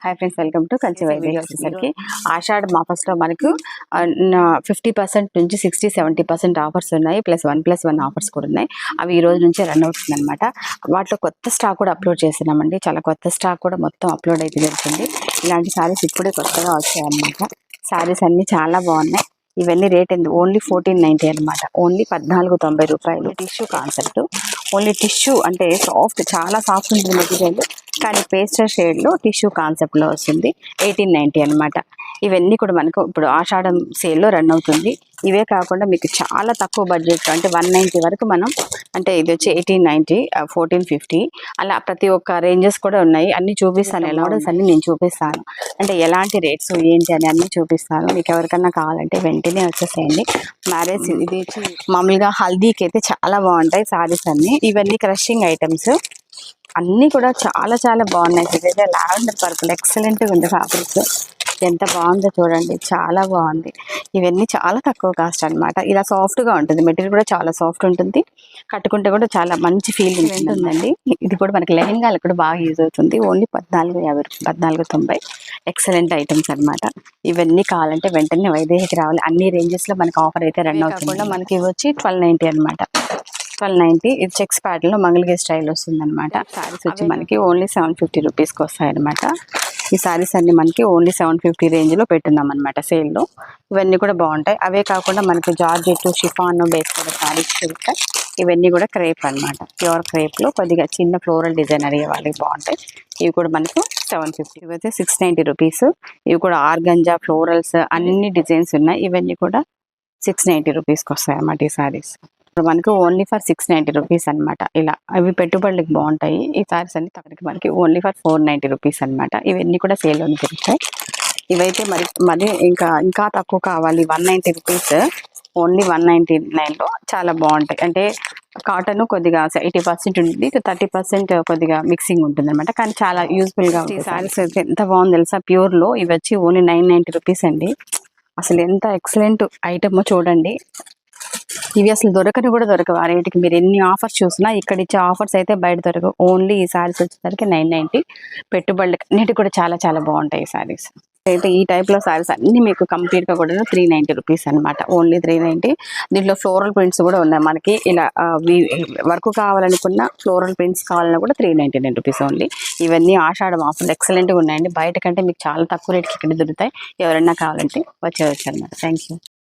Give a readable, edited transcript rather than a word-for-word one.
Hi friends, welcome to Kanchi Vaidehi. వచ్చేసరికి ఆషాఢ మాఫర్స్లో మనకు 50% నుంచి 60-70% ఆఫర్స్ ఉన్నాయి. +1+1 ఆఫర్స్ కూడా ఉన్నాయి. అవి ఈ రోజు నుంచే రన్ అవుతుంది అనమాట. వాటిలో కొత్త స్టాక్ కూడా అప్లోడ్ చేస్తున్నామండి. చాలా కొత్త స్టాక్ కూడా మొత్తం అప్లోడ్ అయితే జరుగుతుంది. ఇలాంటి శారీస్ ఇప్పుడే కొత్తగా వచ్చాయన్నమాట. శారీస్ అన్నీ చాలా బాగున్నాయి. ఇవన్నీ రేట్ ఓన్లీ 1490 అనమాట. ఓన్లీ 1490 రూపాయలు. టిష్యూ కాన్సెప్ట్, ఓన్లీ టిష్యూ అంటే సాఫ్ట్, చాలా సాఫ్ట్ ఉంటుంది మెటీరియల్. కానీ పేస్టల్ షేడ్లో టిష్యూ కాన్సెప్ట్లో వస్తుంది. 1890 అనమాట. ఇవన్నీ కూడా మనకు ఇప్పుడు ఆషాఢం సేల్లో రన్ అవుతుంది. ఇవే కాకుండా మీకు చాలా తక్కువ బడ్జెట్ అంటే 190 వరకు మనం, అంటే ఇది వచ్చి 1890, 1450 అలా ప్రతి ఒక్క రేంజెస్ కూడా ఉన్నాయి. అన్నీ చూపిస్తాను, మోడల్స్ అన్నీ నేను చూపిస్తాను. అంటే ఎలాంటి రేట్స్ ఏంటి అని అన్నీ చూపిస్తాను. మీకు ఎవరికన్నా కావాలంటే వెంటనే వచ్చేసేయండి. మ్యారేజ్ ఇది మామూలుగా హల్దీకి అయితే చాలా బాగుంటాయి సారీస్ అన్నీ. ఇవన్నీ క్రషింగ్ ఐటమ్స్ అన్నీ కూడా చాలా చాలా బాగున్నాయి. ఇదైతే లావెండర్ పర్పుల్ ఎక్సలెంట్గా ఉంది. ఫ్యాబ్రిక్ ఎంత బాగుందో చూడండి, చాలా బాగుంది. ఇవన్నీ చాలా తక్కువ కాస్ట్ అనమాట. ఇలా సాఫ్ట్గా ఉంటుంది, మెటీరియల్ కూడా చాలా సాఫ్ట్ ఉంటుంది. కట్టుకుంటే కూడా చాలా మంచి ఫీల్ ఉంటుందండి. ఇది కూడా మనకి లెహెంగాలు కూడా బాగా యూజ్ అవుతుంది. ఓన్లీ 1450, 1490. ఎక్సలెంట్ ఐటమ్స్ అనమాట. ఇవన్నీ కావాలంటే వెంటనే వైదేహికి రావాలి. అన్ని రేంజెస్లో మనకి ఆఫర్ అయితే రన్ అవుతుంది. మనకి ఇవి వచ్చి 1290 అనమాట. 1290. ఇది చెక్స్ ప్యాటర్న్లో మంగళగిరి స్టైల్ వస్తుంది అనమాట. శారీస్ వచ్చి మనకి ఓన్లీ 750 రూపీస్కి వస్తాయి అనమాట. ఈ శారీస్ అన్ని మనకి ఓన్లీ 750 రేంజ్లో పెట్టున్నాం అనమాట సేల్లో. ఇవన్నీ కూడా బాగుంటాయి. అవే కాకుండా మనకి జార్జెట్, షిఫాన్ బేస్ కూడా శారీస్ దొరుకుతాయి. ఇవన్నీ కూడా క్రేప్ అనమాట. ప్యూర్ క్రేప్లో కొద్దిగా చిన్న ఫ్లోరల్ డిజైన్ అడిగే వాళ్ళకి బాగుంటాయి. ఇవి కూడా మనకు 750. ఇవైతే 690 రూపీస్. ఇవి కూడా ఆర్గంజా, ఫ్లోరల్స్ అన్ని డిజైన్స్ ఉన్నాయి. ఇవన్నీ కూడా 690 రూపీస్కి వస్తాయి అన్నమాట ఈ శారీస్. ఇప్పుడు మనకు ఓన్లీ ఫర్ 690 రూపీస్ అనమాట. ఇలా అవి పెట్టుబడులకు బాగుంటాయి. ఈ సారీస్ అన్ని తగ్గడానికి మనకి ఓన్లీ ఫర్ 490 రూపీస్ అనమాట. ఇవన్నీ కూడా సేల్లోనే దొరుకుతాయి. ఇవైతే మరి ఇంకా తక్కువ కావాలి, 190 రూపీస్. ఓన్లీ 199లో చాలా బాగుంటాయి. అంటే కాటన్ కొద్దిగా 80% ఉంటుంది, 30% కొద్దిగా మిక్సింగ్ ఉంటుంది అనమాట. కానీ చాలా యూస్ఫుల్గా ఉంటుంది. ఈ సారీస్ అయితే ఎంత బాగుంది తెలుసా, ప్యూర్లో. ఇవి వచ్చి ఓన్లీ 990 రూపీస్ అండి. అసలు ఎంత ఎక్సలెంట్ ఐటమ్ చూడండి. ఇవి అసలు దొరకని కూడా దొరకవు ఆ రేటుకి. మీరు ఎన్ని ఆఫర్స్ చూసినా ఇక్కడ ఇచ్చే ఆఫర్స్ అయితే బయట దొరకవు. ఓన్లీ ఈ శారీస్ వచ్చేసరికి 990. పెట్టుబడులకి అన్నిటి కూడా చాలా చాలా బాగుంటాయి ఈ శారీస్. అయితే ఈ టైప్లో శారీస్ అన్నీ మీకు కంప్లీట్గా కూడా 390 రూపీస్ అనమాట. ఓన్లీ 390. దీంట్లో ఫ్లోరల్ ప్రింట్స్ కూడా ఉన్నాయి మనకి. ఇలా వర్క్ కావాలనుకున్న ఫ్లోరల్ ప్రింట్స్ కావాలన్నా కూడా 399 రూపీస్ ఓన్లీ. ఇవన్నీ ఆషాఢం ఆఫర్లు ఎక్సలెంట్గా ఉన్నాయండి. బయట కంటే మీకు చాలా తక్కువ రేట్కి ఇక్కడ దొరుకుతాయి. ఎవరైనా కావాలంటే వచ్చేవచ్చు అనమాట. Thank you.